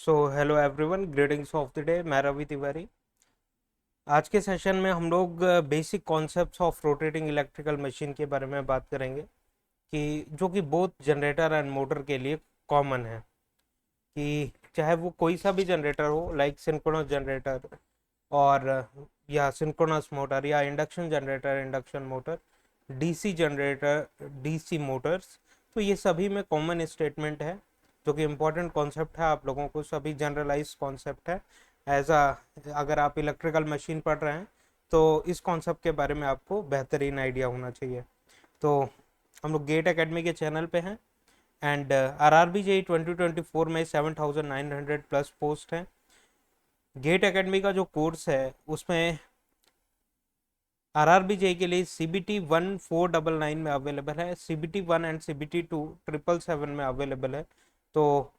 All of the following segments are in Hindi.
So hello everyone, greetings of the day. मैं रवि तिवारी। आज के सेशन में हम लोग basic concepts of rotating electrical machine के बारे में बात करेंगे कि जो कि बोथ जनरेटर एंड मोटर के लिए कॉमन है। कि चाहे वो कोई सा भी जनरेटर हो, लाइक सिंक्रोनस जनरेटर और या सिंक्रोनस मोटर या induction generator, induction motor, DC generator, DC Motors, तो ये सभी में कॉमन स्टेटमेंट है जो कि इम्पोर्टेंट कॉन्सेप्ट है। आप लोगों को सभी जनरलाइज कॉन्सेप्ट है। एज अ अगर आप इलेक्ट्रिकल मशीन पढ़ रहे हैं तो इस कॉन्सेप्ट के बारे में आपको बेहतरीन आइडिया होना चाहिए। तो हम लोग गेट एकेडमी के चैनल पे हैं एंड आरआरबी जेई 2024 में 7,900 प्लस पोस्ट हैं। गेट एकेडमी का जो कोर्स है उसमें आरआरबी जेई के लिए सीबीटी 1499 में अवेलेबल है, सीबीटी 1 एंड सीबीटी 2 777 में अवेलेबल है। तो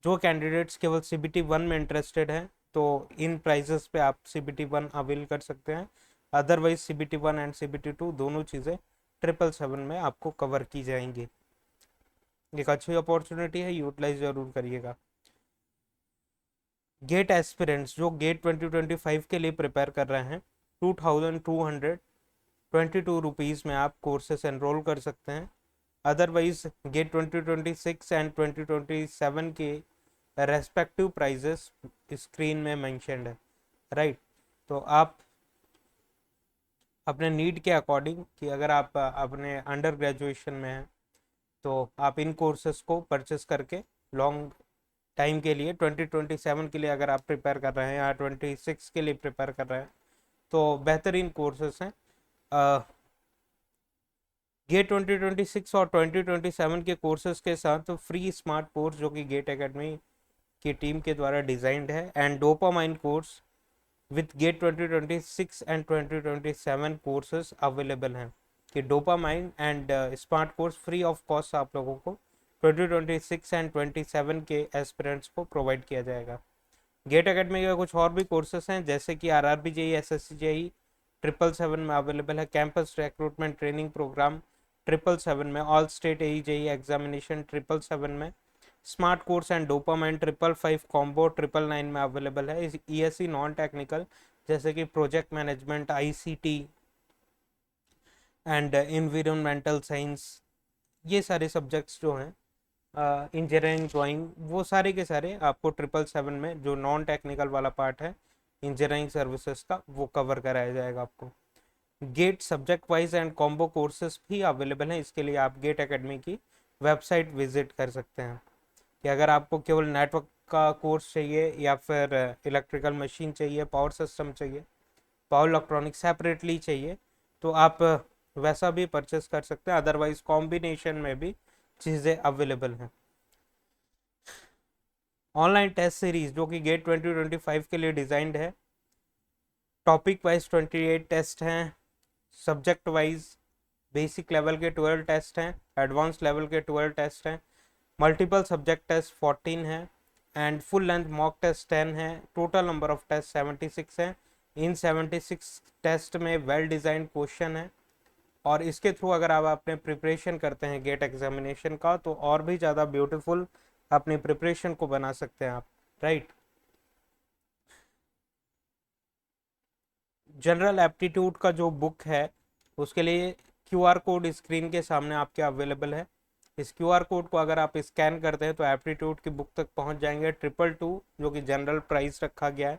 जो कैंडिडेट्स केवल सीबीटी 1 में इंटरेस्टेड हैं तो इन प्राइजेस पे आप सीबीटी 1 अवेल कर सकते हैं। अदरवाइज सीबीटी 1 एंड सीबीटी 2 दोनों चीज़ें 777 में आपको कवर की जाएंगी। एक अच्छी अपॉर्चुनिटी है, यूटिलाइज जरूर करिएगा। गेट एस्पिरेंट्स जो गेट 2025 के लिए प्रिपेयर कर रहे हैं, 2,222 रुपीज़ में आप कोर्सेस एनरोल कर सकते हैं। अदरवाइज गेट 2026 एंड 2027 के रेस्पेक्टिव प्राइजेस स्क्रीन में मेंशन्ड है, राइट। तो आप अपने नीड के अकॉर्डिंग, कि अगर आप अपने अंडर ग्रेजुएशन में हैं तो आप इन कोर्सेस को परचेस करके लॉन्ग टाइम के लिए 2027 के लिए अगर आप प्रिपेयर कर रहे हैं या 26 के लिए प्रिपेयर कर रहे हैं तो बेहतरीन कोर्सेस हैं। गेट 2026 और 2027 के कोर्सेज के साथ फ्री स्मार्ट कोर्स जो कि गेट एकेडमी की टीम के द्वारा डिजाइंड है and dopamine course with GATE 2026 and 2027 courses available हैं। कि dopamine and smart course free of cost आप लोगों को 2026 एंड 27 के एस्पिरेंट्स को प्रोवाइड किया जाएगा। गेट एकेडमी के कुछ और भी कोर्सेस हैं जैसे कि आरआरबी जेई, एसएससी जेई 777 में अवेलेबल है। कैंपस रिक्रूटमेंट ट्रेनिंग प्रोग्राम 777 में, ऑल स्टेट एई जेई एग्जामिनेशन 777 में, smart course and dopamine 555 combo 999 में अवेलेबल है। ईएससी नॉन टेक्निकल जैसे कि project management, ICT and environmental science, ये सारे सब्जेक्ट्स जो हैं, इंजीनियरिंग, ड्राइंग, वो सारे के सारे आपको 777 में जो नॉन टेक्निकल वाला पार्ट है इंजीनियरिंग सर्विसेज का, वो कवर कराया जाएगा आपको। GATE subject wise and combo courses भी अवेलेबल हैं। इसके लिए आप गेट एकेडमी की वेबसाइट विजिट कर सकते हैं। कि अगर आपको केवल नेटवर्क का कोर्स चाहिए या फिर इलेक्ट्रिकल मशीन चाहिए, पावर सिस्टम चाहिए, पावर इलेक्ट्रॉनिक सेपरेटली चाहिए, तो आप वैसा भी परचेस कर सकते हैं। अदरवाइज कॉम्बिनेशन में भी चीज़ें अवेलेबल हैं। ऑनलाइन टेस्ट सीरीज जो कि गेट 2025 के लिए डिजाइंड है। टॉपिक वाइज 28 टेस्ट हैं, सब्जेक्ट वाइज बेसिक लेवल के 12 टेस्ट हैं, एडवांस लेवल के 12 टेस्ट हैं, मल्टीपल सब्जेक्ट टेस्ट 14 है and full length mock test 10 है। टोटल नंबर ऑफ टेस्ट 76 है। इन 76 टेस्ट में वेल डिजाइंड क्वेश्चन है और इसके थ्रू अगर आप अपने प्रिपरेशन करते हैं गेट एग्जामिनेशन का तो और भी ज़्यादा ब्यूटीफुल अपनी प्रिपरेशन को बना सकते हैं आप, राइट। जनरल एप्टीट्यूड का जो बुक है उसके लिए क्यूआर कोड स्क्रीन के सामने आपके अवेलेबल है। इस क्यूआर कोड को अगर आप स्कैन करते हैं तो एप्टीट्यूड की बुक तक पहुंच जाएंगे। 222 जो कि जनरल प्राइस रखा गया है,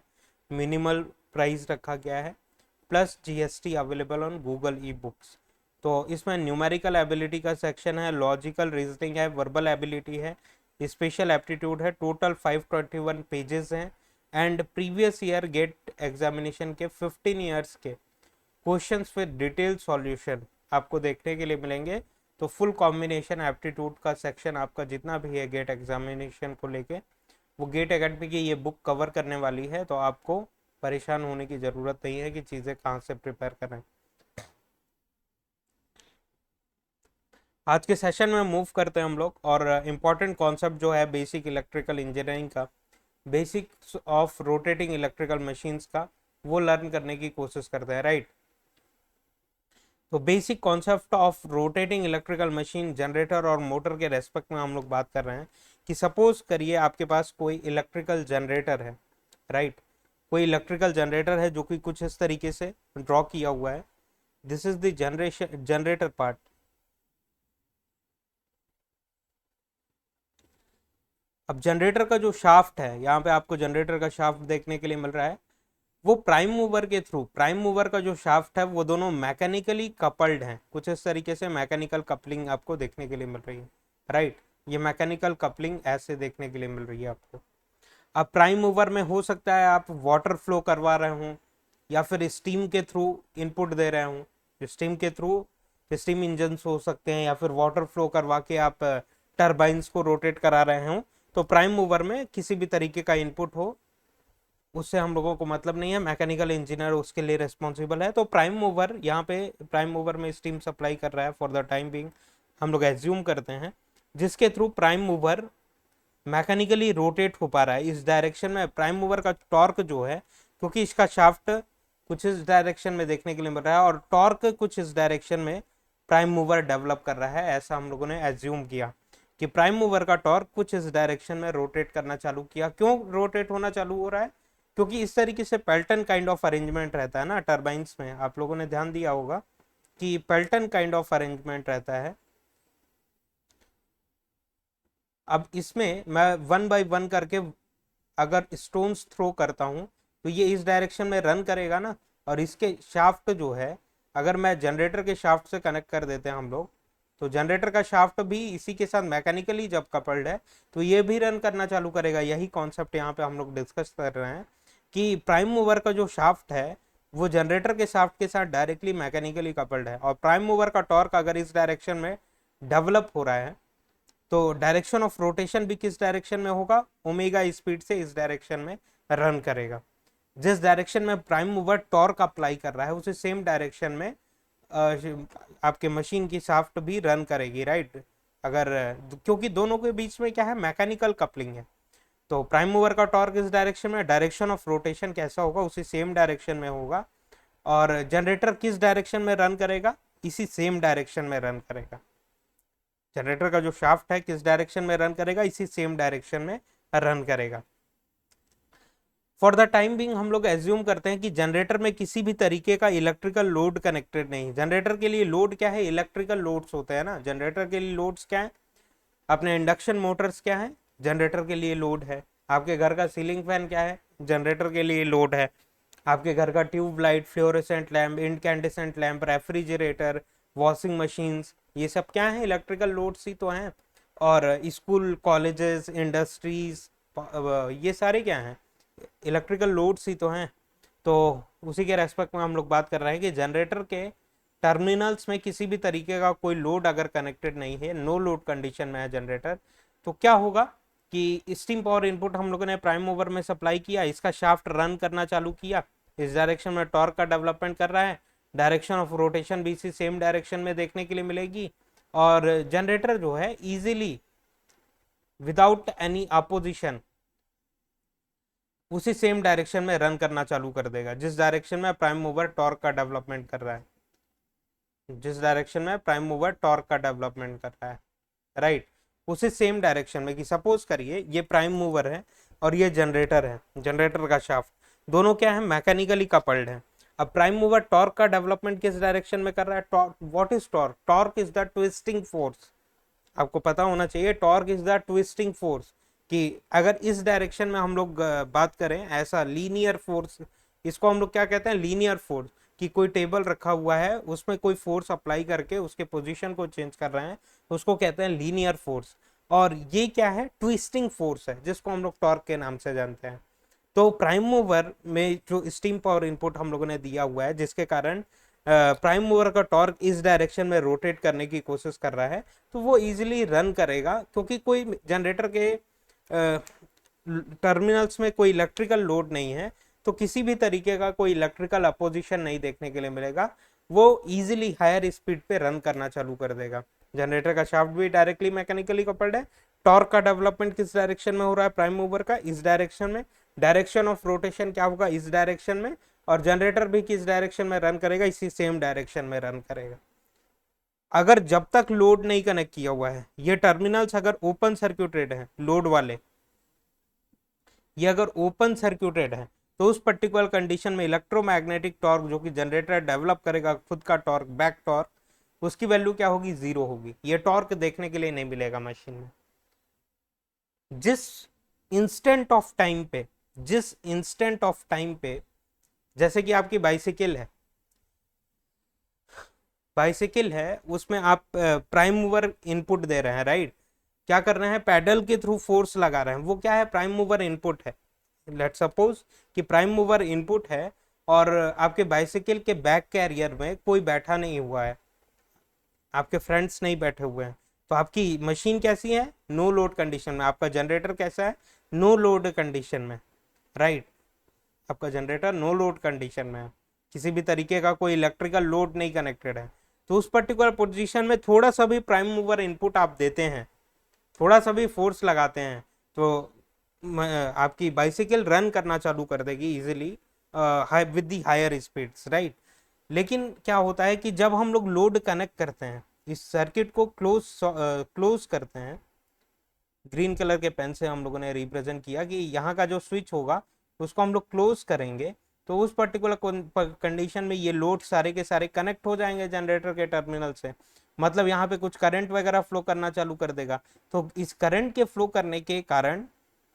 मिनिमल प्राइस रखा गया है, plus GST available on Google e books. तो इसमें न्यूमेरिकल एबिलिटी का सेक्शन है, लॉजिकल रीजनिंग है, वर्बल एबिलिटी है, स्पेशल एप्टीट्यूड है। टोटल 521 पेजेस हैं and previous year GATE examination के 15 ईयर्स के क्वेश्चंस विद डिटेल सॉल्यूशन आपको देखने के लिए मिलेंगे। तो फुल कॉम्बिनेशन एप्टीट्यूड का सेक्शन आपका जितना भी है गेट एग्जामिनेशन को लेके, वो गेट एकेडमी की ये बुक कवर करने वाली है। तो आपको परेशान होने की ज़रूरत नहीं है कि चीज़ें कहाँ से प्रिपेयर करें। आज के सेशन में मूव करते हैं हम लोग और इम्पॉर्टेंट कॉन्सेप्ट जो है बेसिक इलेक्ट्रिकल इंजीनियरिंग का, basics of rotating electrical machines का, वो लर्न करने की कोशिश करते हैं, राइट। तो basic concept of rotating electrical machine generator और मोटर के रेस्पेक्ट में हम लोग बात कर रहे हैं कि सपोज करिए आपके पास कोई इलेक्ट्रिकल जनरेटर है, राइट। कोई इलेक्ट्रिकल जनरेटर है जो कि कुछ इस तरीके से ड्रॉ किया हुआ है। This is the generation generator part. अब जनरेटर का जो शाफ्ट है, यहाँ पे आपको जनरेटर का शाफ्ट देखने के लिए मिल रहा है, वो प्राइम मूवर के थ्रू, प्राइम मूवर का जो शाफ्ट है वो दोनों मैकेनिकली कपल्ड हैं। कुछ इस तरीके से मैकेनिकल कपलिंग आपको देखने के लिए मिल रही है, राइट। ये मैकेनिकल कपलिंग ऐसे देखने के लिए मिल रही है आपको। अब प्राइम मूवर में हो सकता है आप वाटर फ्लो करवा रहे हो या फिर स्टीम के थ्रू इनपुट दे रहे हो। स्टीम के थ्रू स्टीम इंजन हो सकते हैं या फिर वाटर फ्लो करवा के आप टरबाइंस को रोटेट करा रहे हो। तो प्राइम मूवर में किसी भी तरीके का इनपुट हो उससे हम लोगों को मतलब नहीं है, मैकेनिकल इंजीनियर उसके लिए रिस्पॉन्सिबल है। तो प्राइम मूवर यहाँ पे प्राइम मूवर में स्टीम सप्लाई कर रहा है फॉर द टाइम बिंग, हम लोग एज्यूम करते हैं, जिसके through prime mover mechanically rotate हो पा रहा है इस डायरेक्शन में। प्राइम मूवर का टॉर्क जो है, क्योंकि इसका शाफ्ट कुछ इस डायरेक्शन में देखने के लिए मिल रहा है और टॉर्क कुछ इस डायरेक्शन में प्राइम मूवर डेवलप कर रहा है, ऐसा हम लोगों ने एज्यूम किया कि प्राइम मूवर का टॉर्क कुछ इस डायरेक्शन में रोटेट करना चालू किया। क्यों रोटेट होना चालू हो रहा है? क्योंकि इस तरीके से पेल्टन काइंड ऑफ अरेंजमेंट रहता है ना टरबाइंस में, आप लोगों ने ध्यान दिया होगा कि पेल्टन काइंड ऑफ अरेंजमेंट रहता है। अब इसमें मैं वन बाय वन करके अगर स्टोन्स थ्रो करता हूं तो ये इस डायरेक्शन में रन करेगा ना, और इसके शाफ्ट जो है अगर मैं जनरेटर के शाफ्ट से कनेक्ट कर देते हैं हम लोग, तो जनरेटर का शाफ्ट भी इसी के साथ मैकेनिकली जब कपल्ड है तो ये भी रन करना चालू करेगा। यही कॉन्सेप्ट यहाँ पे हम लोग डिस्कस कर रहे हैं कि प्राइम मूवर का जो शाफ्ट है वो जनरेटर के शाफ्ट के साथ डायरेक्टली मैकेनिकली कपल्ड है, और प्राइम मूवर का टॉर्क अगर इस डायरेक्शन में डेवलप हो रहा है तो डायरेक्शन ऑफ रोटेशन भी किस डायरेक्शन में होगा? ओमेगा स्पीड से इस डायरेक्शन में रन करेगा। जिस डायरेक्शन में प्राइम मूवर टॉर्क अप्लाई कर रहा है उसी सेम डायरेक्शन में आपके मशीन की शाफ्ट भी रन करेगी, राइट। अगर क्योंकि दोनों के बीच में क्या है, मैकेनिकल कपलिंग है। तो प्राइम मूवर का टॉर्क इस डायरेक्शन में, डायरेक्शन ऑफ रोटेशन कैसा होगा? उसी सेम डायरेक्शन में होगा। और जनरेटर किस डायरेक्शन में रन करेगा? इसी सेम डायरेक्शन में रन करेगा। जनरेटर का जो शाफ्ट है किस डायरेक्शन में रन करेगा? इसी सेम डायरेक्शन में रन करेगा। फॉर द टाइम बिंग हम लोग एज्यूम करते हैं कि जनरेटर में किसी भी तरीके का इलेक्ट्रिकल लोड कनेक्टेड नहीं। जनरेटर के लिए लोड क्या है? इलेक्ट्रिकल लोड्स होते हैं ना। जनरेटर के लिए लोड्स क्या है? अपने इंडक्शन मोटर्स क्या है? जनरेटर के लिए लोड है। आपके घर का सीलिंग फैन क्या है? जनरेटर के लिए लोड है। आपके घर का tube light, fluorescent lamp, incandescent lamp, refrigerator, washing machines, ये सब क्या है? इलेक्ट्रिकल लोड्स ही तो हैं। और स्कूल, कॉलेजेस, इंडस्ट्रीज, ये सारे क्या हैं? इलेक्ट्रिकल लोड्स ही तो हैं। तो उसी के रेस्पेक्ट में हम लोग बात कर रहे हैं कि जनरेटर के टर्मिनल्स में किसी भी तरीके का कोई लोड अगर कनेक्टेड नहीं है, नो लोड कंडीशन में है जनरेटर, तो क्या होगा कि स्टीम पावर इनपुट हम लोगों ने प्राइम मूवर में सप्लाई किया, इसका शाफ्ट रन करना चालू किया, इस डायरेक्शन में टॉर्क का डेवलपमेंट कर रहा है, डायरेक्शन ऑफ रोटेशन भी इसी सेम डायरेक्शन में देखने के लिए मिलेगी, और जनरेटर जो है इजीली विदाउट एनी अपोजिशन उसी सेम डायरेक्शन में रन करना चालू कर देगा जिस डायरेक्शन में प्राइम मूवर टॉर्क का डेवलपमेंट कर रहा है, जिस डायरेक्शन में प्राइम मूवर टॉर्क का डेवलपमेंट कर रहा है, राइट। उसी सेम डायरेक्शन में कि सपोज करिए ये प्राइम मूवर है और ये जनरेटर है, जनरेटर का शाफ्ट, दोनों क्या है? मैकेनिकली कपल्ड है। अब प्राइम मूवर टॉर्क का डेवलपमेंट किस डायरेक्शन में कर रहा है? Torque, what is torque? Torque is the twisting force. आपको पता होना चाहिए torque is the twisting force, कि अगर इस डायरेक्शन में हम लोग बात करें ऐसा लीनियर फोर्स, इसको हम लोग क्या कहते हैं? Linear force. कि कोई टेबल रखा हुआ है उसमें कोई फोर्स अप्लाई करके उसके पोजीशन को चेंज कर रहे हैं, उसको कहते हैं लीनियर फोर्स। और ये क्या है? ट्विस्टिंग फोर्स है, जिसको हम लोग टॉर्क के नाम से जानते हैं। तो प्राइम मूवर में जो स्टीम पावर इनपुट हम लोगों ने दिया हुआ है, जिसके कारण प्राइम मूवर का टॉर्क इस डायरेक्शन में रोटेट करने की कोशिश कर रहा है, तो वो इजीली रन करेगा, क्योंकि कोई जनरेटर के टर्मिनल्स में कोई इलेक्ट्रिकल लोड नहीं है, तो किसी भी तरीके का कोई इलेक्ट्रिकल अपोजिशन नहीं देखने के लिए मिलेगा। वो इजीली हायर स्पीड पे रन करना चालू कर देगा। जनरेटर का शाफ्ट भी डायरेक्टली मैकेनिकली कपल्ड है। टॉर्क का डेवलपमेंट किस डायरेक्शन में हो रहा है? प्राइम मूवर का, इस डायरेक्शन में। डायरेक्शन ऑफ रोटेशन क्या होगा? इस डायरेक्शन में। और जनरेटर भी किस डायरेक्शन में रन करेगा, इसी सेम डायरेक्शन में रन करेगा। अगर जब तक लोड नहीं कनेक्ट किया हुआ है, ये टर्मिनल्स अगर ओपन सर्क्यूटेड है, लोड वाले ये अगर ओपन सर्क्यूटेड है, तो उस पर्टिकुलर कंडीशन में इलेक्ट्रोमैग्नेटिक टॉर्क जो कि जनरेटर डेवलप करेगा, खुद का टॉर्क, बैक टॉर्क, उसकी वैल्यू क्या होगी, 0 होगी। ये टॉर्क देखने के लिए नहीं मिलेगा मशीन में। जिस इंस्टेंट ऑफ टाइम पे, जिस इंस्टेंट ऑफ टाइम पे, जैसे कि आपकी बाइसिकल है, बाइसिकल है, उसमें आप प्राइम मूवर इनपुट दे रहे हैं, राइट। क्या कर रहे हैं, पैडल के थ्रू फोर्स लगा रहे हैं, वो क्या है, प्राइम मूवर इनपुट है। लेट्स सपोज कि प्राइम मूवर इनपुट है और आपके बाइसिकल के बैक कैरियर में कोई बैठा नहीं हुआ है, आपके फ्रेंड्स नहीं बैठे हुए हैं, तो आपकी मशीन कैसी है, नो लोड कंडीशन में। आपका जनरेटर कैसा है, नो लोड कंडीशन में, राइट। आपका जनरेटर नो लोड कंडीशन में है, किसी भी तरीके का कोई इलेक्ट्रिकल लोड नहीं कनेक्टेड है। तो उस पर्टिकुलर पोजीशन में थोड़ा सा भी प्राइम मूवर इनपुट आप देते हैं, थोड़ा सा भी फोर्स लगाते हैं, तो आपकी बाइसिकल रन करना चालू कर देगी easily with the higher speeds, right. लेकिन क्या होता है कि जब हम लोग लोड कनेक्ट करते हैं, इस सर्किट को क्लोज करते हैं, ग्रीन कलर के पेन से हम लोगों ने रिप्रेजेंट किया कि यहाँ का जो स्विच होगा उसको हम लोग क्लोज करेंगे, तो उस पर्टिकुलर कंडीशन में ये लोड सारे के सारे कनेक्ट हो जाएंगे जनरेटर के टर्मिनल से। मतलब यहाँ पे कुछ करंट वगैरह फ्लो करना चालू कर देगा। तो इस करंट के फ्लो करने के कारण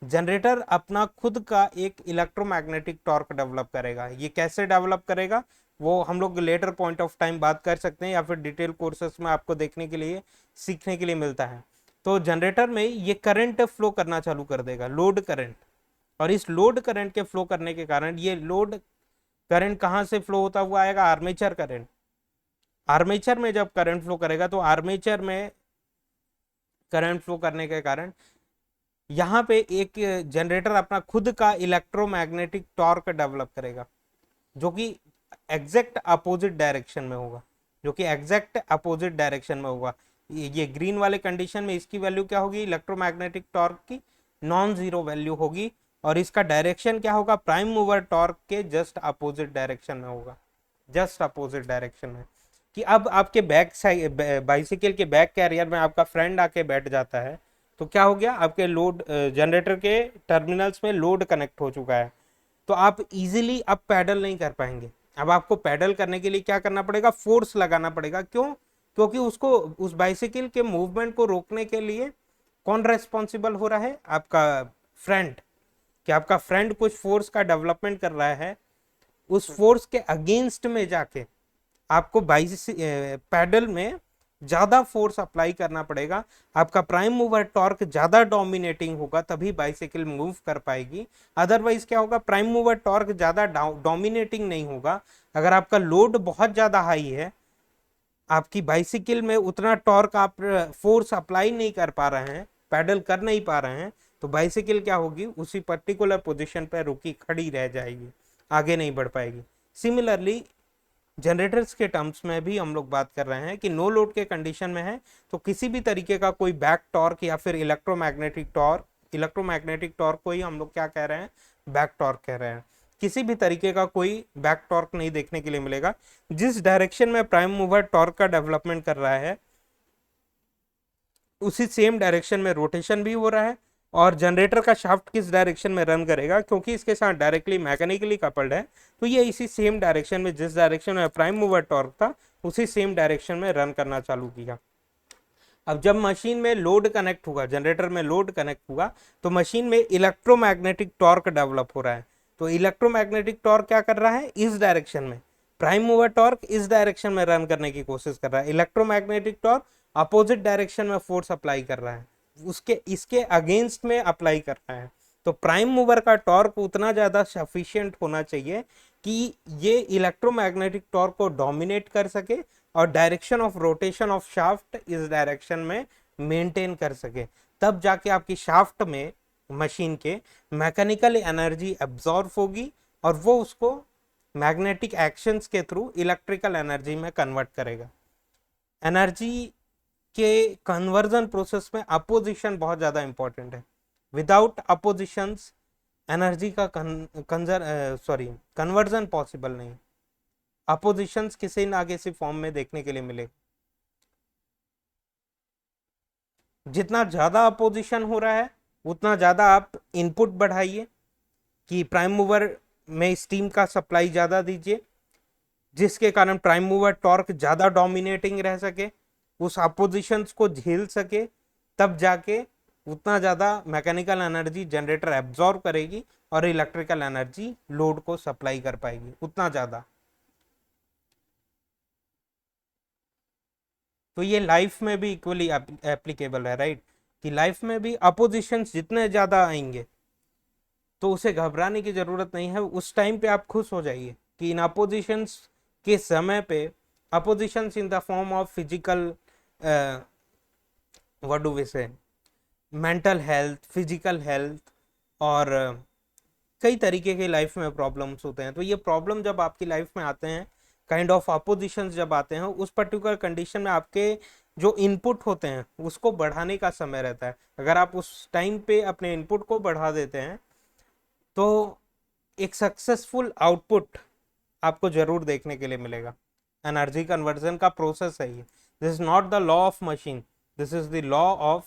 जनरेटर अपना खुद का एक इलेक्ट्रोमैग्नेटिक टॉर्क डेवलप करेगा। ये कैसे डेवलप करेगा वो हम लोग लेटर पॉइंट ऑफ टाइम बात कर सकते हैं, या फिर डिटेल कोर्सेस में आपको देखने के लिए, सीखने के लिए मिलता है। तो जनरेटर में ये करंट फ्लो करना चालू कर देगा, लोड करंट। और इस लोड करंट के फ्लो करने के कारण ये लोड करंट कहाँ से फ्लो होता हुआ आएगा, आर्मेचर करंट। आर्मेचर में जब करंट फ्लो करेगा तो आर्मेचर में करंट फ्लो करने के कारण यहाँ पे एक जनरेटर अपना खुद का इलेक्ट्रोमैग्नेटिक टॉर्क डेवलप करेगा, जो कि एग्जैक्ट अपोजिट डायरेक्शन में होगा, जो कि एग्जैक्ट अपोजिट डायरेक्शन में होगा। ये ग्रीन वाले कंडीशन में इसकी वैल्यू क्या होगी, इलेक्ट्रोमैग्नेटिक टॉर्क की नॉन जीरो वैल्यू होगी, और इसका डायरेक्शन क्या होगा, प्राइम मूवर टॉर्क के जस्ट अपोजिट डायरेक्शन में होगा, जस्ट अपोजिट डायरेक्शन में। कि अब आपके बैक साइड, बाइसिकल के बैक कैरियर में आपका फ्रेंड आके बैठ जाता है, तो क्या हो गया, आपके लोड जनरेटर के टर्मिनल्स में लोड कनेक्ट हो चुका है, तो आप इजीली अब पैडल नहीं कर पाएंगे। अब आपको पैडल करने के लिए क्या करना पड़ेगा, फोर्स लगाना पड़ेगा। क्यों, क्योंकि उसको, उस बाइसिकल के मूवमेंट को रोकने के लिए कौन रेस्पॉन्सिबल हो रहा है, आपका फ्रेंड। कि आपका फ्रेंड कुछ फोर्स का डेवलपमेंट कर रहा है, उस फोर्स के अगेंस्ट में जाके आपको पैडल में ज्यादा फोर्स अप्लाई करना पड़ेगा। आपका प्राइम मूवर टॉर्क ज्यादा डोमिनेटिंग होगा, तभी बाइसिकल मूव कर पाएगी। अदरवाइज क्या होगा, प्राइम मूवर टॉर्क ज्यादा डोमिनेटिंग नहीं होगा। अगर आपका लोड बहुत ज्यादा हाई है, आपकी बाइसिकल में उतना टॉर्क आप फोर्स अप्लाई नहीं कर पा रहे हैं, पैडल कर नहीं पा रहे हैं, तो बाइसिकल क्या होगी, उसी पर्टिकुलर पोजीशन पर रुकी खड़ी रह जाएगी, आगे नहीं बढ़ पाएगी। सिमिलरली जनरेटर्स के टर्म्स में भी हम लोग बात कर रहे हैं कि नो लोड के कंडीशन में है, तो किसी भी तरीके का कोई बैक टॉर्क या फिर इलेक्ट्रोमैग्नेटिक टॉर्क को ही हम लोग क्या कह रहे हैं, बैक टॉर्क कह रहे हैं। किसी भी तरीके का कोई बैक टॉर्क नहीं देखने के लिए मिलेगा। जिस डायरेक्शन में प्राइम मूवर टॉर्क का डेवलपमेंट कर रहा है, उसी सेम डायरेक्शन में रोटेशन भी हो रहा है। और जनरेटर का शाफ्ट किस डायरेक्शन में रन करेगा, क्योंकि इसके साथ डायरेक्टली मैकेनिकली कपल्ड है, तो ये इसी सेम डायरेक्शन में, जिस डायरेक्शन में प्राइम मूवर टॉर्क था, उसी सेम डायरेक्शन में रन करना चालू किया। अब जब मशीन में लोड कनेक्ट हुआ, जनरेटर में लोड कनेक्ट हुआ, तो मशीन में इलेक्ट्रोमैग्नेटिक टॉर्क डेवलप हो रहा है। तो इलेक्ट्रोमैग्नेटिक टॉर्क क्या कर रहा है, इस डायरेक्शन में, प्राइम मूवर टॉर्क इस डायरेक्शन में रन करने की कोशिश कर रहा है, इलेक्ट्रोमैग्नेटिक टॉर्क अपोजिट डायरेक्शन में फोर्स अप्लाई कर रहा है, उसके इसके अगेंस्ट में अप्लाई कर रहा है। तो प्राइम मूवर का टॉर्क उतना ज्यादा सफिशिएंट होना चाहिए कि ये इलेक्ट्रोमैग्नेटिक टॉर्क को डोमिनेट कर सके और direction of rotation of shaft इस डायरेक्शन में मेंटेन कर सके। तब जाके आपकी शाफ्ट में, मशीन के मैकेनिकल एनर्जी एब्जॉर्ब होगी और वो उसको मैग्नेटिक एक्शंस के थ्रू इलेक्ट्रिकल एनर्जी में कन्वर्ट करेगा। एनर्जी के कन्वर्जन प्रोसेस में अपोजिशन बहुत ज्यादा इंपॉर्टेंट है। विदाउट अपोजिशंस एनर्जी का कन्वर्जन पॉसिबल नहीं। अपोजिशंस किसी ना किसी फॉर्म में देखने के लिए मिलेगा। जितना ज्यादा अपोजिशन हो रहा है उतना ज्यादा आप इनपुट बढ़ाइए कि प्राइम मूवर में स्टीम का सप्लाई ज्यादा दीजिए, जिसके कारण प्राइम मूवर टॉर्क ज्यादा डोमिनेटिंग रह सके, उस अपोजिशंस को झेल सके, तब जाके उतना ज्यादा मैकेनिकल एनर्जी जनरेटर एब्जॉर्ब करेगी और इलेक्ट्रिकल एनर्जी लोड को सप्लाई कर पाएगी उतना ज्यादा। तो ये लाइफ में भी इक्वली एप्लीकेबल है, राइट, कि लाइफ में भी अपोजिशंस जितने ज्यादा आएंगे तो उसे घबराने की जरूरत नहीं है। उस टाइम पे आप खुश हो जाइए कि इन अपोजिशंस के समय पे, oppositions in the form of physical, what do we say, mental health, physical health, और कई तरीके के लाइफ में प्रॉब्लम्स होते हैं। तो ये प्रॉब्लम जब आपकी लाइफ में आते हैं, काइंड ऑफ अपोजिशंस जब आते हैं, उस पर्टिकुलर कंडीशन में आपके जो इनपुट होते हैं उसको बढ़ाने का समय रहता है। अगर आप उस टाइम पे अपने इनपुट को बढ़ा देते हैं तो एक सक्सेसफुल आउटपुट आपको जरूर देखने के लिए मिलेगा। एनर्जी कन्वर्जन का प्रोसेस है ये। This is not the law of machine, this is the law of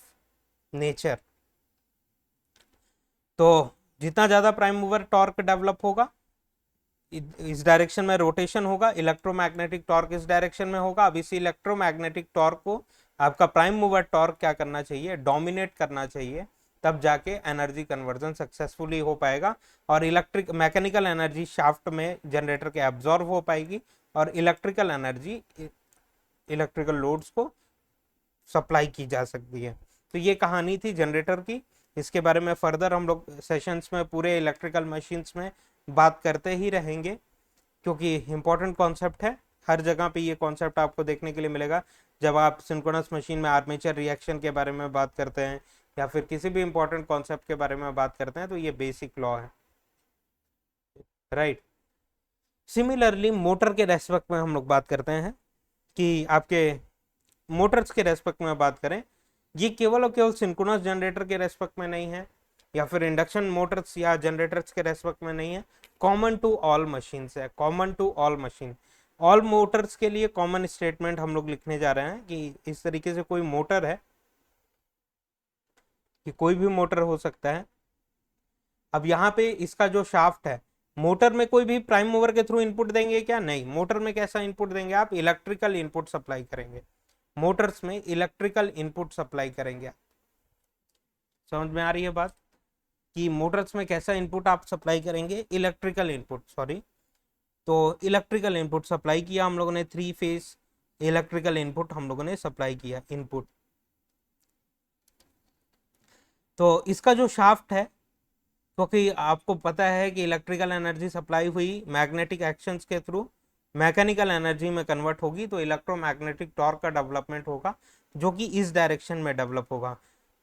nature. तो जितना ज्यादा प्राइम मूवर टॉर्क डेवलप होगा, इस डायरेक्शन में रोटेशन होगा, इलेक्ट्रोमैग्नेटिक टॉर्क इस डायरेक्शन में होगा। अब इसी इलेक्ट्रोमैग्नेटिक टॉर्क को आपका प्राइम मूवर टॉर्क क्या करना चाहिए, डोमिनेट करना चाहिए, तब जाके एनर्जी कन्वर्जन सक्सेसफुली हो पाएगा और इलेक्ट्रिक मैकेनिकल एनर्जी शाफ्ट में जनरेटर के एब्जॉर्ब हो पाएगी और इलेक्ट्रिकल एनर्जी इलेक्ट्रिकल लोड्स को सप्लाई की जा सकती है। तो ये कहानी थी जनरेटर की। इसके बारे में फर्दर हम लोग सेशंस में पूरे इलेक्ट्रिकल मशीन्स में बात करते ही रहेंगे, क्योंकि इंपॉर्टेंट कॉन्सेप्ट है। हर जगह पे ये कॉन्सेप्ट आपको देखने के लिए मिलेगा जब आप सिंक्रोनस मशीन में आर्मेचर रिएक्शन के बारे में बात करते हैं या फिर किसी भी इंपॉर्टेंट कॉन्सेप्ट के बारे में बात करते हैं, तो ये बेसिक लॉ है, राइट। सिमिलरली मोटर के रेस्पेक्ट में हम लोग बात करते हैं कि आपके मोटर्स के रेस्पेक्ट में बात करें, ये केवल और केवल सिंक्रोनस जनरेटर के रेस्पेक्ट में नहीं है या फिर इंडक्शन मोटर्स या जनरेटर्स के रेस्पेक्ट में नहीं है, कॉमन टू ऑल मशीन्स है, common to all machine. All motors के लिए कॉमन स्टेटमेंट हम लोग लिखने जा रहे हैं कि इस तरीके से कोई मोटर है, कि कोई भी मोटर हो सकता है। अब यहाँ पे इसका जो शाफ्ट है, मोटर में कोई भी प्राइम मूवर के थ्रू इनपुट देंगे क्या? नहीं। मोटर में कैसा इनपुट देंगे आप? इलेक्ट्रिकल इनपुट सप्लाई करेंगे। मोटर्स में इलेक्ट्रिकल इनपुट सप्लाई करेंगे। समझ में आ रही है बात कि मोटर्स में कैसा इनपुट आप सप्लाई करेंगे? Electrical input, sorry. तो इलेक्ट्रिकल इनपुट सप्लाई किया हम लोगों ने, 3 फेज इलेक्ट्रिकल इनपुट हम लोगों ने सप्लाई किया, इनपुट। तो इसका जो शाफ्ट है, क्योंकि आपको पता है कि इलेक्ट्रिकल एनर्जी सप्लाई हुई मैग्नेटिक एक्शंस के थ्रू मैकेनिकल एनर्जी में कन्वर्ट होगी, तो इलेक्ट्रोमैग्नेटिक टॉर्क का डेवलपमेंट होगा जो कि इस डायरेक्शन में डेवलप होगा।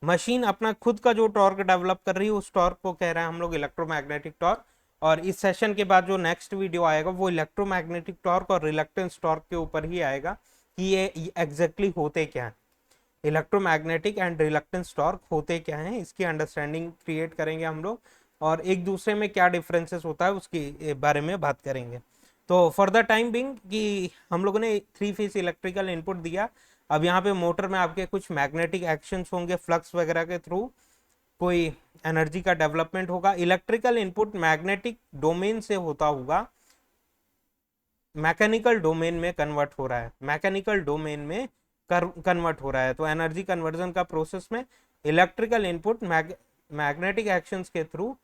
मशीन अपना खुद का जो टॉर्क डेवलप कर रही है उस टॉर्क को कह रहे हैं हम लोग इलेक्ट्रोमैग्नेटिक टॉर्क। और इस सेशन के बाद जो नेक्स्ट वीडियो आएगा वो इलेक्ट्रोमैग्नेटिक टॉर्क और रिलक्टेंस टॉर्क के ऊपर ही आएगा कि ये एग्जैक्टली होते क्या है, इलेक्ट्रोमैग्नेटिक एंड रिलक्टेंस टॉर्क होते क्या हैं, इसकी अंडरस्टैंडिंग क्रिएट करेंगे हम लोग और एक दूसरे में क्या डिफरेंसेस होता है उसके बारे में बात करेंगे। तो फॉर द टाइम बिंग कि हम लोगों ने 3 फेज इलेक्ट्रिकल इनपुट दिया, अब यहाँ पे मोटर में आपके कुछ मैग्नेटिक एक्शंस होंगे, फ्लक्स वगैरह के थ्रू कोई एनर्जी का डेवलपमेंट होगा। इलेक्ट्रिकल इनपुट मैग्नेटिक डोमेन से होता होगा, मैकेनिकल डोमेन में कन्वर्ट हो रहा है, मैकेनिकल डोमेन में कन्वर्ट हो रहा है। तो एनर्जी कन्वर्जन का प्रोसेस में इलेक्ट्रिकल इनपुट मैग्नेटिक एक्शंस के थ्रू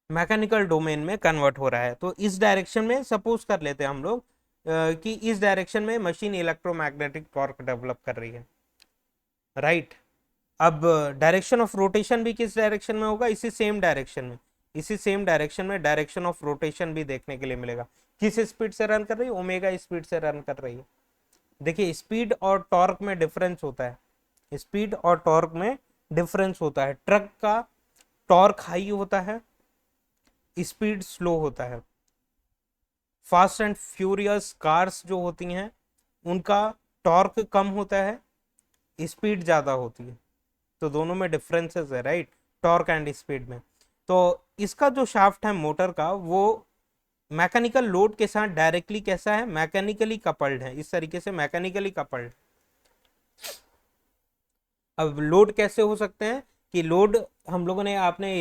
मैकेनिकल डोमेन में कन्वर्ट हो रहा है। तो इस डायरेक्शन में सपोज कर लेते हैं हम लोग कि इस डायरेक्शन में मशीन इलेक्ट्रोमैग्नेटिक टॉर्क डेवलप कर रही है, राइट। अब डायरेक्शन ऑफ रोटेशन भी किस डायरेक्शन में होगा? इसी सेम डायरेक्शन में, इसी सेम डायरेक्शन में डायरेक्शन ऑफ रोटेशन भी देखने के लिए मिलेगा। किस स्पीड से रन कर रही है? ओमेगा स्पीड से रन कर रही है। देखिए स्पीड और टॉर्क में डिफरेंस होता है, स्पीड और टॉर्क में डिफरेंस होता है। ट्रक का टॉर्क हाई होता है, स्पीड स्लो होता है। फास्ट एंड फ्यूरियस कार्स जो होती हैं उनका टॉर्क कम होता है, स्पीड ज्यादा होती है। तो दोनों में डिफरेंसेस है, राइट, टॉर्क एंड स्पीड में। तो इसका जो शाफ्ट है मोटर का, वो मैकेनिकल लोड के साथ डायरेक्टली कैसा है, मैकेनिकली कपल्ड है, इस तरीके से मैकेनिकली कपल्ड। अब लोड कैसे हो सकते हैं कि लोड हम लोगों ने आपने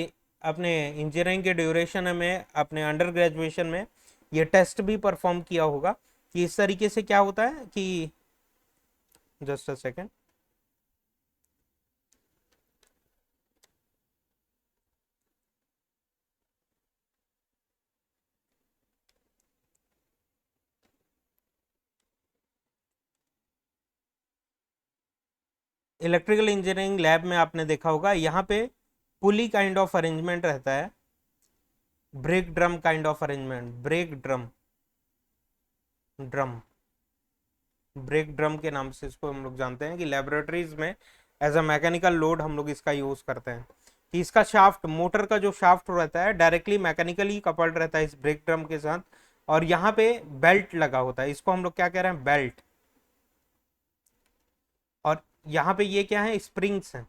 अपने इंजीनियरिंग के ड्यूरेशन में, अपने अंडर ग्रेजुएशन में ये टेस्ट भी परफॉर्म किया होगा कि इस तरीके से क्या होता है कि, just a second, electrical engineering lab में आपने देखा होगा यहाँ पे पुली काइंड ऑफ अरेंजमेंट रहता है, break drum kind of arrangement, break drum, drum, break drum के नाम से इसको हम लोग जानते हैं कि लेबोरेटरीज में एज अ मैकेनिकल लोड हम लोग इसका यूज करते हैं कि इसका शाफ्ट, मोटर का जो शाफ्ट रहता है डायरेक्टली मैकेनिकली कपल्ड रहता है इस ब्रेक ड्रम के साथ, और यहाँ पे बेल्ट लगा होता है, इसको हम लोग क्या कह रहे हैं, बेल्ट। और यहाँ पे ये क्या है, स्प्रिंग्स हैं,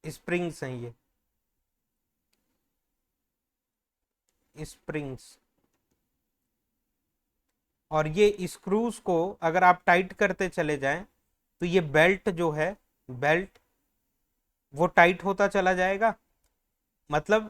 स्प्रिंग्स हैं ये स्प्रिंग्स। और ये स्क्रूज को अगर आप टाइट करते चले जाएं तो ये बेल्ट जो है, बेल्ट वो टाइट होता चला जाएगा। मतलब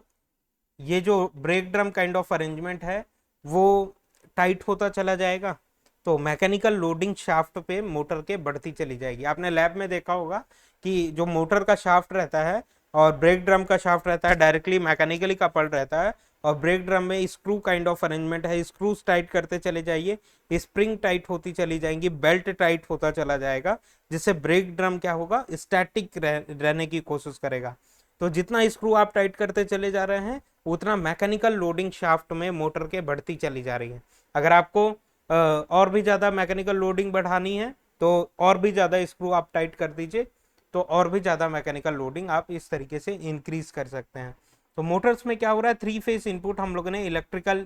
ये जो break drum kind of arrangement है वो टाइट होता चला जाएगा, तो मैकेनिकल लोडिंग शाफ्ट पे मोटर के बढ़ती चली जाएगी। आपने लैब में देखा होगा कि जो मोटर का शाफ्ट रहता है और ब्रेक ड्रम का शाफ्ट रहता है डायरेक्टली मैकेनिकली कपल्ड रहता है, और ब्रेक ड्रम में स्क्रू काइंड ऑफ अरेंजमेंट है, स्क्रूज टाइट करते चले जाइए, स्प्रिंग टाइट होती चली जाएंगी, बेल्ट टाइट होता चला जाएगा, जिससे ब्रेक ड्रम क्या होगा, स्टैटिक रहने की कोशिश करेगा। तो जितना स्क्रू आप टाइट करते चले जा रहे हैं उतना मैकेनिकल लोडिंग शाफ्ट में मोटर के बढ़ती चली जा रही है। अगर आपको और भी ज़्यादा मैकेनिकल लोडिंग बढ़ानी है तो और भी ज़्यादा स्क्रू आप टाइट कर दीजिए, तो और भी ज़्यादा मैकेनिकल लोडिंग आप इस तरीके से इंक्रीज कर सकते हैं। तो मोटर्स में क्या हो रहा है, 3 फेज इनपुट हम लोगों ने इलेक्ट्रिकल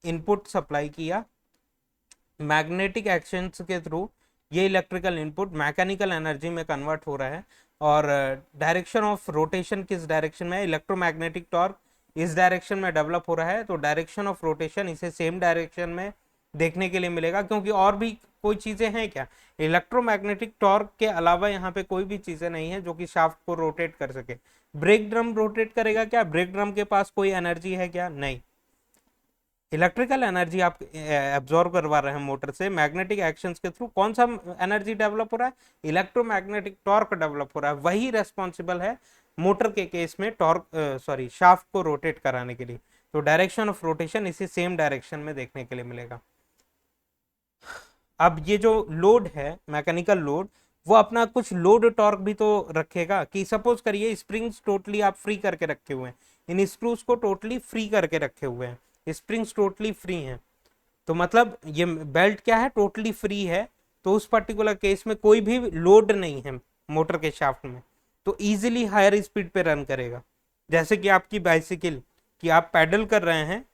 इनपुट सप्लाई किया, मैग्नेटिक एक्शंस के थ्रू ये इलेक्ट्रिकल इनपुट मैकेनिकल एनर्जी में कन्वर्ट हो रहा है, और डायरेक्शन ऑफ रोटेशन किस डायरेक्शन में है, इलेक्ट्रोमैग्नेटिक टॉर्क इस डायरेक्शन में डेवलप हो रहा है, तो डायरेक्शन ऑफ रोटेशन इसे सेम डायरेक्शन में देखने के लिए मिलेगा, क्योंकि और भी कोई चीजें हैं क्या, इलेक्ट्रोमैग्नेटिक टॉर्क के अलावा यहाँ पे कोई भी चीजें नहीं है जो कि शाफ्ट को रोटेट कर सके। ब्रेक ड्रम रोटेट करेगा क्या, ब्रेक ड्रम के पास कोई एनर्जी है क्या, नहीं, इलेक्ट्रिकल एनर्जी आप एब्जॉर्व करवा रहे हैं मोटर से मैग्नेटिक एक्शंस के थ्रू। कौन सा एनर्जी डेवलप हो रहा है, इलेक्ट्रोमैग्नेटिक टॉर्क डेवलप हो रहा है, वही रेस्पॉन्सिबल है मोटर के केस में टॉर्क, सॉरी, शाफ्ट को रोटेट कराने के लिए। तो डायरेक्शन ऑफ रोटेशन इसी सेम डायरेक्शन में देखने के लिए मिलेगा। अब ये जो लोड है मैकेनिकल लोड, वो अपना कुछ लोड टॉर्क भी तो रखेगा, कि सपोज करिए स्प्रिंग्स टोटली आप फ्री करके रखे हुए हैं, इन स्क्रूज को टोटली फ्री करके रखे हुए हैं, स्प्रिंग्स टोटली फ्री हैं, तो मतलब ये बेल्ट क्या है, टोटली फ्री है, तो उस पर्टिकुलर केस में कोई भी लोड नहीं है मोटर के शाफ्ट में, तो इजीली हायर स्पीड पे रन करेगा। जैसे कि आपकी बाइसिकल, कि आप पैडल कर रहे हैं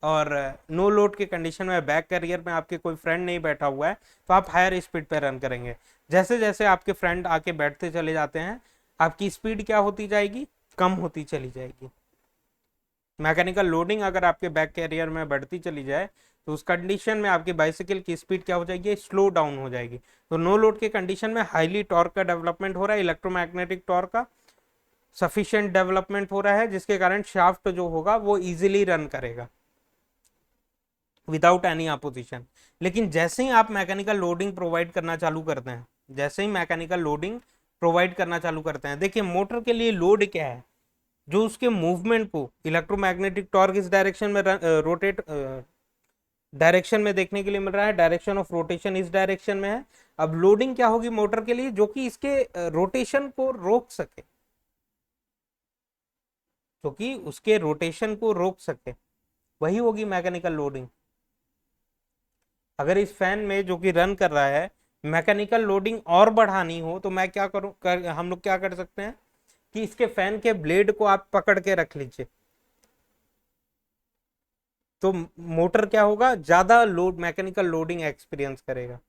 और नो लोड के कंडीशन में बैक कैरियर में आपके कोई फ्रेंड नहीं बैठा हुआ है, तो आप हायर स्पीड पे रन करेंगे। जैसे जैसे आपके फ्रेंड आके बैठते चले जाते हैं, आपकी स्पीड क्या होती जाएगी, कम होती चली जाएगी। मैकेनिकल लोडिंग अगर आपके बैक कैरियर में बढ़ती चली जाए तो उस कंडीशन में आपकी बाइसिकल की स्पीड क्या हो जाएगी, स्लो डाउन हो जाएगी। तो नो लोड के कंडीशन में हाईली टॉर्क का डेवलपमेंट हो रहा है, इलेक्ट्रोमैग्नेटिक टॉर्क का सफिशिएंट डेवलपमेंट हो रहा है, जिसके कारण शाफ्ट जो होगा वो इजीली रन करेगा विदाउट एनी अपोजिशन। लेकिन जैसे ही आप मैकेनिकल लोडिंग प्रोवाइड करना चालू करते हैं, जैसे ही मैकेनिकल लोडिंग प्रोवाइड करना चालू करते हैं, देखिए मोटर के लिए लोड क्या है, जो उसके मूवमेंट को इलेक्ट्रोमैग्नेटिक टॉर्क इस डायरेक्शन में रोटेट डायरेक्शन में देखने के लिए मिल रहा है, डायरेक्शन ऑफ रोटेशन इस डायरेक्शन में है। अब लोडिंग क्या होगी मोटर के लिए, जो कि इसके रोटेशन को रोक सके, जो कि उसके रोटेशन को रोक सके, वही होगी मैकेनिकल लोडिंग। अगर इस फैन में जो कि रन कर रहा है मैकेनिकल लोडिंग और बढ़ानी हो तो मैं क्या करूं, हम लोग क्या कर सकते हैं कि इसके फैन के ब्लेड को आप पकड़ के रख लीजिए, तो मोटर क्या होगा, ज्यादा लोड मैकेनिकल लोडिंग एक्सपीरियंस करेगा।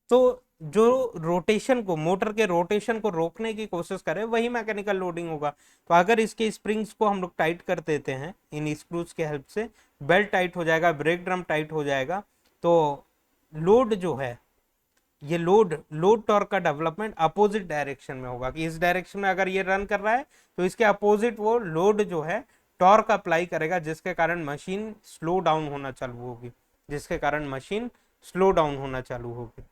तो जो रोटेशन को, मोटर के रोटेशन को रोकने की कोशिश करे, वही मैकेनिकल लोडिंग होगा। तो अगर इसके स्प्रिंग्स को हम लोग टाइट कर देते हैं इन स्क्रूज के हेल्प से, बेल्ट टाइट हो जाएगा, ब्रेक ड्रम टाइट हो जाएगा, तो लोड जो है, ये लोड टॉर्क का डेवलपमेंट अपोजिट डायरेक्शन में होगा, कि इस डायरेक्शन में अगर ये रन कर रहा है तो इसके अपोजिट वो लोड जो है टॉर्क अप्लाई करेगा, जिसके कारण मशीन स्लो डाउन होना चालू होगी, जिसके कारण मशीन स्लो डाउन होना चालू होगी।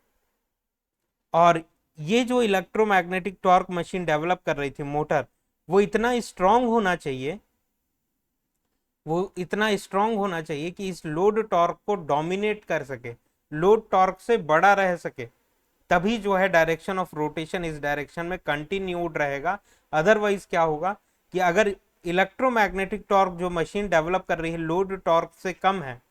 और ये जो इलेक्ट्रोमैग्नेटिक टॉर्क मशीन डेवलप कर रही थी मोटर, वो इतना स्ट्रांग होना चाहिए, वो इतना स्ट्रांग होना चाहिए कि इस लोड टॉर्क को डोमिनेट कर सके, लोड टॉर्क से बड़ा रह सके, तभी जो है डायरेक्शन ऑफ रोटेशन इस डायरेक्शन में कंटिन्यूड रहेगा। अदरवाइज क्या होगा कि अगर इलेक्ट्रोमैग्नेटिक टॉर्क जो मशीन डेवलप कर रही है लोड टॉर्क से कम है,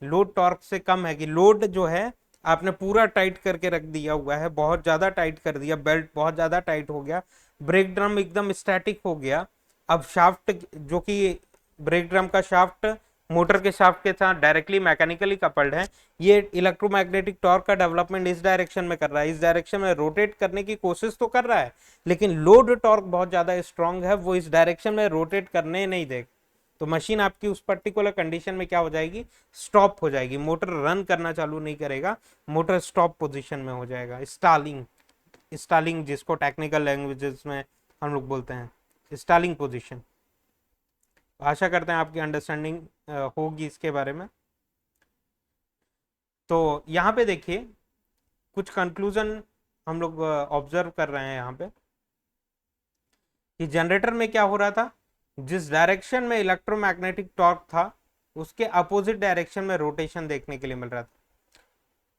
लोड टॉर्क से कम है, कि लोड जो है आपने पूरा टाइट करके रख दिया हुआ है, बहुत ज्यादा टाइट कर दिया, बेल्ट बहुत ज्यादा टाइट हो गया, ब्रेक ड्रम एकदम स्टैटिक हो गया, अब शाफ्ट जो कि ब्रेक ड्रम का शाफ्ट मोटर के शाफ्ट के साथ डायरेक्टली मैकेनिकली कपल्ड है, ये इलेक्ट्रोमैग्नेटिक टॉर्क का डेवलपमेंट इस डायरेक्शन में कर रहा है, इस डायरेक्शन में रोटेट करने की कोशिश तो कर रहा है, लेकिन लोड टॉर्क बहुत ज्यादा स्ट्रांग है, वो इस डायरेक्शन में रोटेट करने नहीं देगा। तो मशीन आपकी उस पर्टिकुलर कंडीशन में क्या हो जाएगी, स्टॉप हो जाएगी, मोटर रन करना चालू नहीं करेगा, मोटर स्टॉप पोजीशन में हो जाएगा, स्टालिंग, स्टालिंग जिसको टेक्निकल लैंग्वेजेस में हम लोग बोलते हैं, स्टालिंग पोजीशन। आशा करते हैं आपकी अंडरस्टैंडिंग होगी इसके बारे में। तो यहाँ पे देखिए कुछ कंक्लूजन हम लोग ऑब्जर्व कर रहे हैं यहाँ पे, कि जनरेटर में क्या हो रहा था, जिस डायरेक्शन में इलेक्ट्रोमैग्नेटिक टॉर्क था उसके अपोजिट डायरेक्शन में रोटेशन देखने के लिए मिल रहा था,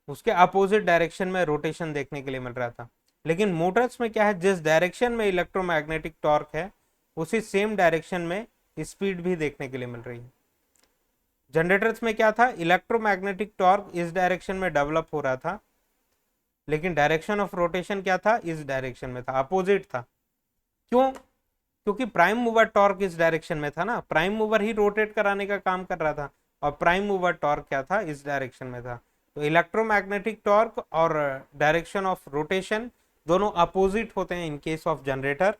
उसके अपोजिट डायरेक्शन में रोटेशन देखने के लिए मिल रहा था। लेकिन मोटर्स में क्या है, जिस डायरेक्शन में इलेक्ट्रोमैग्नेटिक टॉर्क है उसी सेम डायरेक्शन में स्पीड भी देखने के लिए मिल रही है। जनरेटर्स में क्या था, इलेक्ट्रोमैग्नेटिक टॉर्क इस डायरेक्शन में डेवलप हो रहा था, लेकिन डायरेक्शन ऑफ रोटेशन क्या था, इस डायरेक्शन में था, अपोजिट था। क्यों? क्योंकि प्राइम मूवर टॉर्क इस डायरेक्शन में था ना, प्राइम मूवर ही रोटेट कराने का काम कर रहा था, और प्राइम मूवर टॉर्क क्या था, इस डायरेक्शन में था। तो इलेक्ट्रोमैग्नेटिक टॉर्क और डायरेक्शन ऑफ रोटेशन दोनों अपोजिट होते हैं इन केस ऑफ जनरेटर,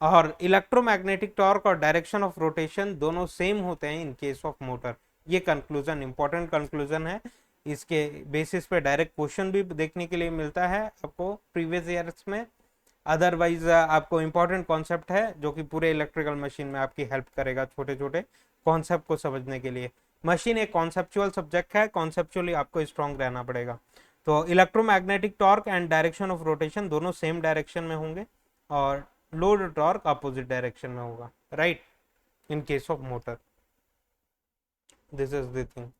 और इलेक्ट्रोमैग्नेटिक टॉर्क और डायरेक्शन ऑफ रोटेशन दोनों सेम होते हैं इन केस ऑफ मोटर। ये कंक्लूजन इंपॉर्टेंट कंक्लूजन है, इसके बेसिस पे डायरेक्ट क्वेश्चन भी देखने के लिए मिलता है आपको प्रीवियस ईयर्स में। अदरवाइज आपको इंपॉर्टेंट कॉन्सेप्ट है जो कि पूरे इलेक्ट्रिकल मशीन में आपकी हेल्प करेगा छोटे छोटे कॉन्सेप्ट को समझने के लिए। मशीन एक कॉन्सेप्चुअल सब्जेक्ट है, कॉन्सेप्चुअली आपको स्ट्रांग रहना पड़ेगा। तो electromagnetic torque and direction of rotation दोनों सेम डायरेक्शन में होंगे, और लोड टॉर्क अपोजिट डायरेक्शन में होगा, right, in case of motor. This is the thing.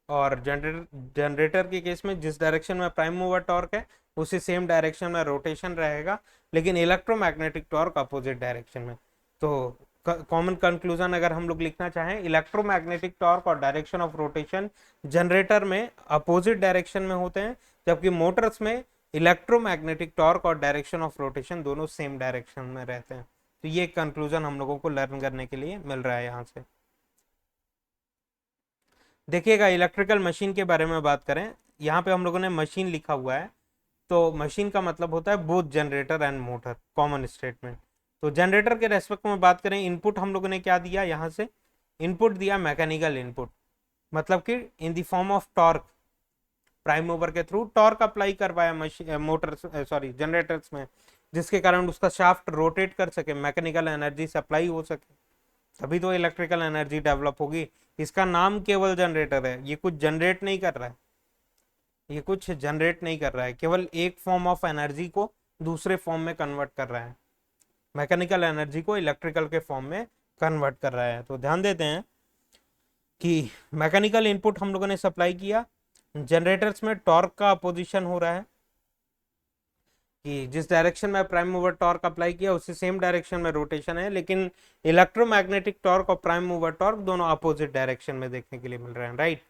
और जनरेटर के केस में जिस डायरेक्शन में प्राइम मूवर टॉर्क है उसी सेम डायरेक्शन में रोटेशन रहेगा, लेकिन इलेक्ट्रोमैग्नेटिक टॉर्क अपोजिट डायरेक्शन में। तो कॉमन कंक्लूजन अगर हम लोग लिखना चाहें, इलेक्ट्रोमैग्नेटिक टॉर्क और डायरेक्शन ऑफ रोटेशन जनरेटर में अपोजिट डायरेक्शन में होते हैं, जबकि मोटर्स में इलेक्ट्रोमैग्नेटिक टॉर्क और डायरेक्शन ऑफ रोटेशन दोनों सेम डायरेक्शन में रहते हैं। तो ये कंक्लूजन हम लोगों को लर्न करने के लिए मिल रहा है यहाँ से। देखिएगा इलेक्ट्रिकल मशीन के बारे में बात करें, यहाँ पे हम लोगों ने मशीन लिखा हुआ है, तो मशीन का मतलब होता है both generator and motor, common statement. तो जनरेटर के रेस्पेक्ट में बात करें, इनपुट हम लोगों ने क्या दिया, यहाँ से इनपुट दिया मैकेनिकल इनपुट, मतलब कि in the form of torque, prime mover के थ्रू टॉर्क अप्लाई करवाया मशीन मोटर सॉरी जनरेटर्स में, जिसके कारण उसका शाफ्ट रोटेट कर सके, मैकेनिकल एनर्जी सप्लाई हो सके, तभी तो इलेक्ट्रिकल एनर्जी डेवलप होगी। इसका नाम केवल जनरेटर है, ये कुछ जनरेट नहीं कर रहा है, ये कुछ जनरेट नहीं कर रहा है, केवल एक फॉर्म ऑफ एनर्जी को दूसरे फॉर्म में कन्वर्ट कर रहा है, मैकेनिकल एनर्जी को इलेक्ट्रिकल के फॉर्म में कन्वर्ट कर रहा है। तो ध्यान देते हैं कि मैकेनिकल इनपुट हम लोगों ने सप्लाई किया, जनरेटर्स में टॉर्क का अपोजिशन हो रहा है, कि जिस डायरेक्शन में प्राइम मूवर टॉर्क अप्लाई किया उसी सेम डायरेक्शन में रोटेशन है, लेकिन इलेक्ट्रोमैग्नेटिक टॉर्क और प्राइम मूवर टॉर्क दोनों अपोजिट डायरेक्शन में देखने के लिए मिल रहे हैं, राइट।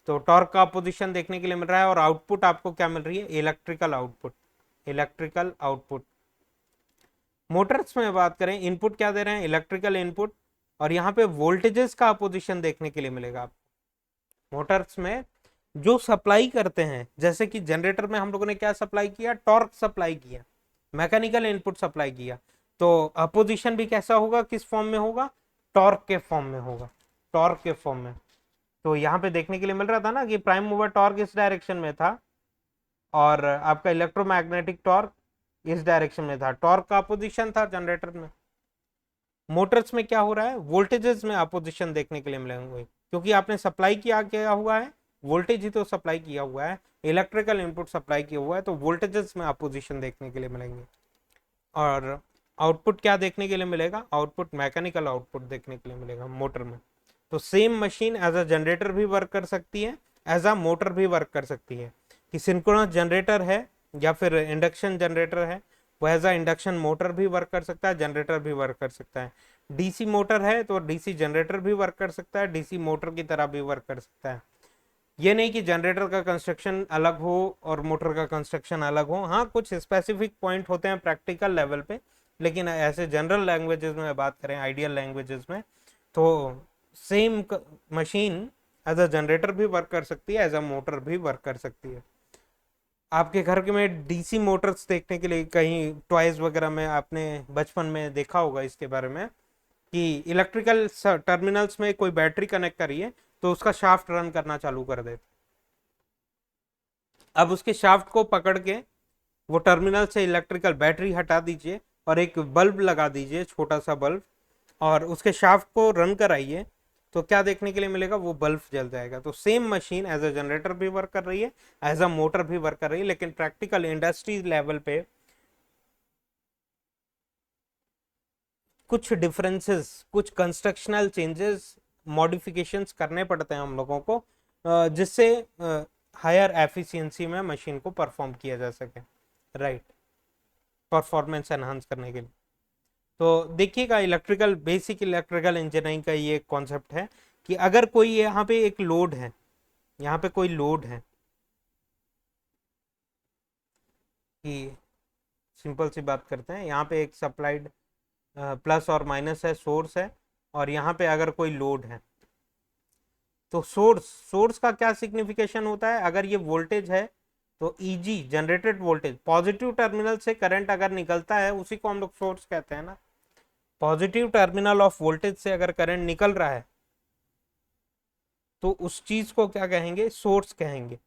तो टॉर्क का अपोजिशन देखने के लिए मिल रहा है, और आउटपुट आपको क्या मिल रही है, electrical output, electrical output. Motors में बात करें, इनपुट क्या दे रहे हैं, इलेक्ट्रिकल इनपुट, और यहाँ पे वोल्टेजेस का अपोजिशन देखने के लिए मिलेगा आपको। मोटर्स में जो सप्लाई करते हैं, जैसे कि जनरेटर में हम लोगों ने क्या सप्लाई किया, टॉर्क सप्लाई किया, मैकेनिकल इनपुट सप्लाई किया, तो अपोजिशन भी कैसा होगा, किस फॉर्म में होगा, टॉर्क के फॉर्म में होगा, टॉर्क के फॉर्म में। तो यहाँ पे देखने के लिए मिल रहा था ना कि प्राइम मूवर टॉर्क इस डायरेक्शन में था और आपका इलेक्ट्रोमैग्नेटिक टॉर्क इस डायरेक्शन में था, टॉर्क का अपोजिशन था जनरेटर में। मोटर्स में क्या हो रहा है, वोल्टेजेस में अपोजिशन देखने के लिए मिलेंगे, क्योंकि आपने सप्लाई किया हुआ है, वोल्टेज ही तो सप्लाई किया हुआ है, इलेक्ट्रिकल इनपुट सप्लाई किया हुआ है, तो वोल्टेजेस में अपोजिशन देखने के लिए मिलेंगे। और आउटपुट क्या देखने के लिए मिलेगा, आउटपुट मैकेनिकल आउटपुट देखने के लिए मिलेगा मोटर में। तो same machine as a generator भी वर्क कर सकती है, एज अ मोटर भी वर्क कर सकती है। कि सिंक्रोनस जनरेटर है या फिर इंडक्शन जनरेटर है, वो एज अ इंडक्शन मोटर भी वर्क कर सकता है, जनरेटर भी वर्क कर सकता है। डीसी मोटर है तो डीसी जनरेटर भी वर्क कर सकता है, डीसी मोटर की तरह भी वर्क कर सकता है। ये नहीं कि जनरेटर का कंस्ट्रक्शन अलग हो और मोटर का कंस्ट्रक्शन अलग हो, हाँ कुछ स्पेसिफिक पॉइंट होते हैं प्रैक्टिकल लेवल पे, लेकिन ऐसे जनरल लैंग्वेजेस में बात करें, आइडियल लैंग्वेजेस में, तो same machine as a generator भी वर्क कर सकती है, एज अ मोटर भी वर्क कर सकती है। आपके घर के में डीसी मोटर्स देखने के लिए कहीं टॉयज वगैरह में आपने बचपन में देखा होगा इसके बारे में, कि इलेक्ट्रिकल टर्मिनल्स में कोई बैटरी कनेक्ट करिए तो उसका शाफ्ट रन करना चालू कर दे। अब उसके शाफ्ट को पकड़ के वो टर्मिनल से इलेक्ट्रिकल बैटरी हटा दीजिए और एक बल्ब लगा दीजिए, छोटा सा बल्ब, और उसके शाफ्ट को रन कराइए, तो क्या देखने के लिए मिलेगा, वो बल्ब जल जाएगा। तो same machine as a generator भी वर्क कर रही है, एज अ मोटर भी वर्क कर रही है, लेकिन प्रैक्टिकल इंडस्ट्री लेवल पे कुछ डिफरेंसेस, कुछ कंस्ट्रक्शनल चेंजेस, मॉडिफिकेशंस करने पड़ते हैं हम लोगों को, जिससे हायर एफिशिएंसी में मशीन को परफॉर्म किया जा सके, राइट, परफॉर्मेंस एनहांस करने के लिए। तो देखिएगा, इलेक्ट्रिकल, बेसिक इलेक्ट्रिकल इंजीनियरिंग का ये कॉन्सेप्ट है कि अगर कोई यहाँ पे एक लोड है, यहाँ पे कोई लोड है, कि सिंपल सी बात करते हैं, यहाँ पे एक सप्लाइड प्लस और माइनस है, सोर्स है, और यहाँ पे अगर कोई लोड है, तो सोर्स, सोर्स का क्या सिग्निफिकेशन होता है, अगर ये वोल्टेज है तो easy generated voltage, positive terminal से करंट अगर निकलता है उसी को हम लोग सोर्स कहते हैं ना। पॉजिटिव टर्मिनल ऑफ वोल्टेज से अगर करंट निकल रहा है तो उस चीज को क्या कहेंगे, सोर्स कहेंगे।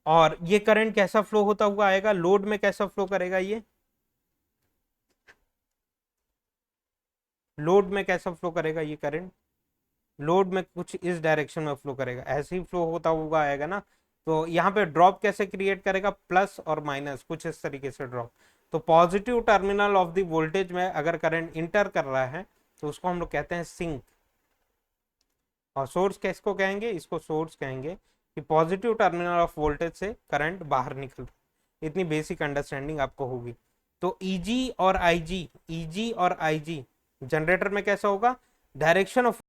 और ये करंट कैसा फ्लो होता हुआ आएगा, लोड में कैसा फ्लो करेगा, ये लोड में कैसा फ्लो करेगा, ये करंट लोड में कुछ इस डायरेक्शन में फ्लो करेगा, ऐसे ही फ्लो होता हुआ आएगा ना। तो यहाँ पे ड्रॉप कैसे क्रिएट करेगा, प्लस और माइनस, कुछ इस तरीके से ड्रॉप। तो positive terminal of the voltage में अगर करंट इंटर कर रहा है तो उसको हम लोग कहते हैं सिंक। और सोर्स किसको कहेंगे, इसको सोर्स कहेंगे, कि पॉजिटिव टर्मिनल ऑफ वोल्टेज से करंट बाहर निकल रहा है। इतनी बेसिक अंडरस्टैंडिंग आपको होगी। तो ईजी और आईजी, ईजी और आईजी जनरेटर में कैसा होगा, डायरेक्शन ऑफ